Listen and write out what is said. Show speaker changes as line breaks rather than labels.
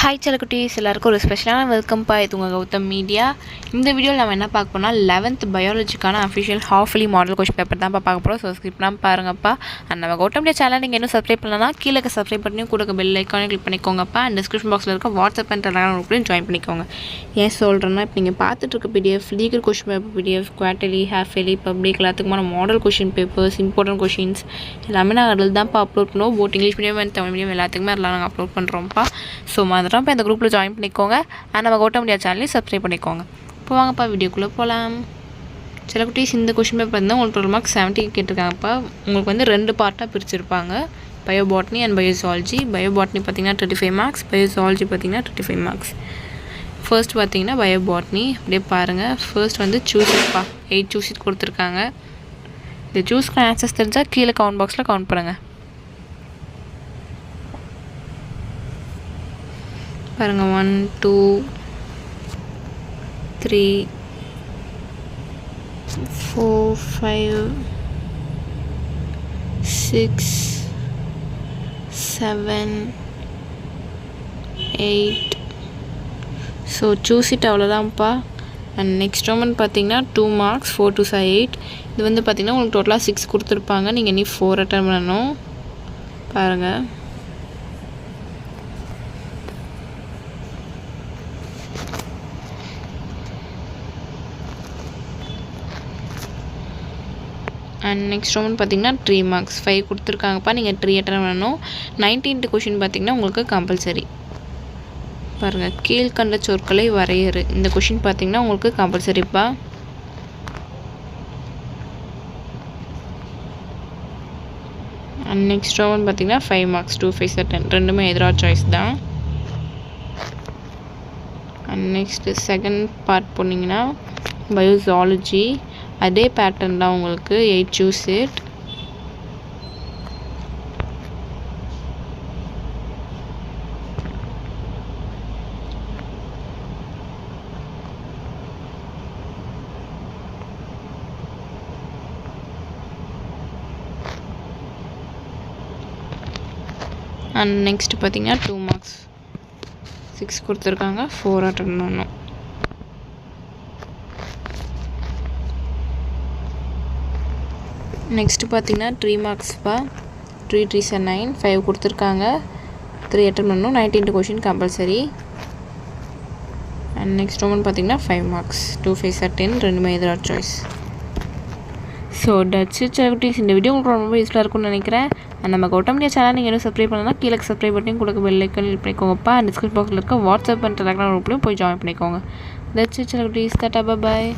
Hi செல்லக்குட்டீஸ், எல்லாருக்கும் ஒரு ஸ்பெஷலான வெல்கம் பா. இது உங்கள் கௌதம் மீடியா. இந்த வீடியோவில் நம்ம என்ன பார்க்க போனால் 11th பயாலஜிக்கான official half yearly model question paper தான் பார்க்க போகிறோம். ஸோ ஸ்கிப்லாம் பாருங்கப்பா. அண்ட் நம்ம கௌதம் மீடியா சேனல் நீங்கள் இன்னும் சப்ஸ்கிரைப் பண்ணலன்னா கீழே சப்ஸ்கிரைப் பண்ணி கூட பெல் ஐக்கானே கிளிக் பண்ணிக்கோங்கப்பா. அண்ட் டிஸ்கிரிப்ஷன் பாக்ஸில் இருக்க வாட்ஸ்அப் அண்ட் டெலகிராம் குரூப்லையும் ஜாயின் பண்ணிக்கோங்க. ஏன் சொல்கிறேன்னா, இப்போ நீங்கள் பார்த்துட்டு இருக்க PDF legal question paper PDF, quarterly, half yearly, public எல்லாத்துக்குமான model question papers, important questions எல்லாமே நாங்கள் அதில் தான்ப்பா அப்லோட் பண்ணுவோம். Both English medium and Tamil medium எல்லாத்துக்குமே அதெல்லாம் நாங்கள் அப்லோட் பண்ணுறோம்ப்பா. ஸோ மறந்துடாம இப்போ இந்த குரூப்பில் ஜாயின் பண்ணிக்கோங்க. அண்ட் நம்ம கௌதம் மீடியா சேனலையும் சப்ஸ்கிரைப் பண்ணிக்கோங்க. இப்போ வாங்கப்பா வீடியோக்குள்ளே போகலாம். சில குட்டீஸ் இந்த கொஸ்டின் பேப்பர் வந்து உங்களுக்கு 12 மார்க்ஸ் 70 கேட்டிருக்காங்கப்பா. உங்களுக்கு வந்து 2 பார்ட்டாக பிரிச்சிருப்பாங்க, பயோபாட்னி அண்ட் பயோசாலஜி. பயோபாட்னி பார்த்தீங்கன்னா 35 மார்க்ஸ், பயோசாலஜி பார்த்தீங்கன்னா 35 மார்க்ஸ். ஃபர்ஸ்ட் பார்த்தீங்கன்னா பயோபாட்னி. அப்படியே பாருங்கள். ஃபர்ஸ்ட் வந்து சூஸ்ப்பா, 8 சூஸ் கொடுத்துருக்காங்க. இந்த சூஸ்க்கு ஆன்சர்ஸ் தெரிஞ்சால் கீழே கவுண்ட் பாக்ஸில் கவுண்ட் பண்ணுங்கள். பாருங்கள், 1 2 3 4 5 6 7 8. ஸோ சூஸ் இட் அவ்வளோதான்ப்பா. அண்ட் நெக்ஸ்ட் ரோமன் பார்த்தீங்கன்னா 2 மார்க்ஸ், 4 2 8. இது வந்து பார்த்திங்கன்னா உங்களுக்கு டோட்டலாக 6 கொடுத்துருப்பாங்க. நீங்கள் இனி 4 அட்டன் பண்ணணும். பாருங்கள். அண்ட் நெக்ஸ்ட் ரோமன் பார்த்தீங்கன்னா 3 மார்க்ஸ், 5 கொடுத்துருக்காங்கப்பா. நீங்கள் 3 அட்டன் பண்ணணும். 19th கொஷின் பார்த்தீங்கன்னா உங்களுக்கு கம்பல்சரி. பாருங்கள், கீழ்கண்ட சொற்களை வரையறு. இந்த கொஷின் பார்த்தீங்கன்னா உங்களுக்கு கம்பல்சரிப்பா. அண்ட் நெக்ஸ்ட் ரோமன் பார்த்தீங்கன்னா 5 மார்க்ஸ், 2 5 10. ரெண்டுமே எதிராக சாய்ஸ் தான். அண்ட் நெக்ஸ்ட்டு செகண்ட் பார்ட் போனீங்கன்னா பயோசாலஜி. அதே பேட்டர்ன் தான் உங்களுக்கு, 8 சூஸ் இட். அண்ட் நெக்ஸ்ட் பார்த்தீங்கன்னா 2 மார்க்ஸ், 6 கொடுத்துருக்காங்க, 4 அட்டன் பண்ணணும். நெக்ஸ்ட்டு பார்த்தீங்கன்னா 3 மார்க்ஸ்ப்பா. 3 3 9, 5 கொடுத்துருக்காங்க, 3 அட்டன் பண்ணணும். 19th question compulsory. And next Roman பார்த்தீங்கன்னா 5 மார்க்ஸ், 2 5 10. ரெண்டுமே எதிராக சாய்ஸ். ஸோ டட்ஸ் இட் குட்டீஸ். இந்த வீடியோ உங்களுக்கு ரொம்ப யூஸ்ஃபுல்லாக இருக்கும்னு நினைக்கிறேன். அண்ட் நம்ம கௌதம் மீடியா சேனல் நீங்கள் இன்னும் சப்ஸ்கிரைப் பண்ணலாம் கீழே சப்ஸ்கிரைப் பண்ணி கொடுக்க பெல் ஐக்கான் கிளிக் பண்ணிக்கோங்கப்பா. டிஸ்கிரிப்ஷன் பாக்ஸில் இருக்க வாட்ஸ்அப் அண்ட் டெலகிராம் குரூப்லையும் போய் ஜாயின் பண்ணிக்கோங்க. தட்ஸ் இட் குட்டீஸ். Tata, bye bye.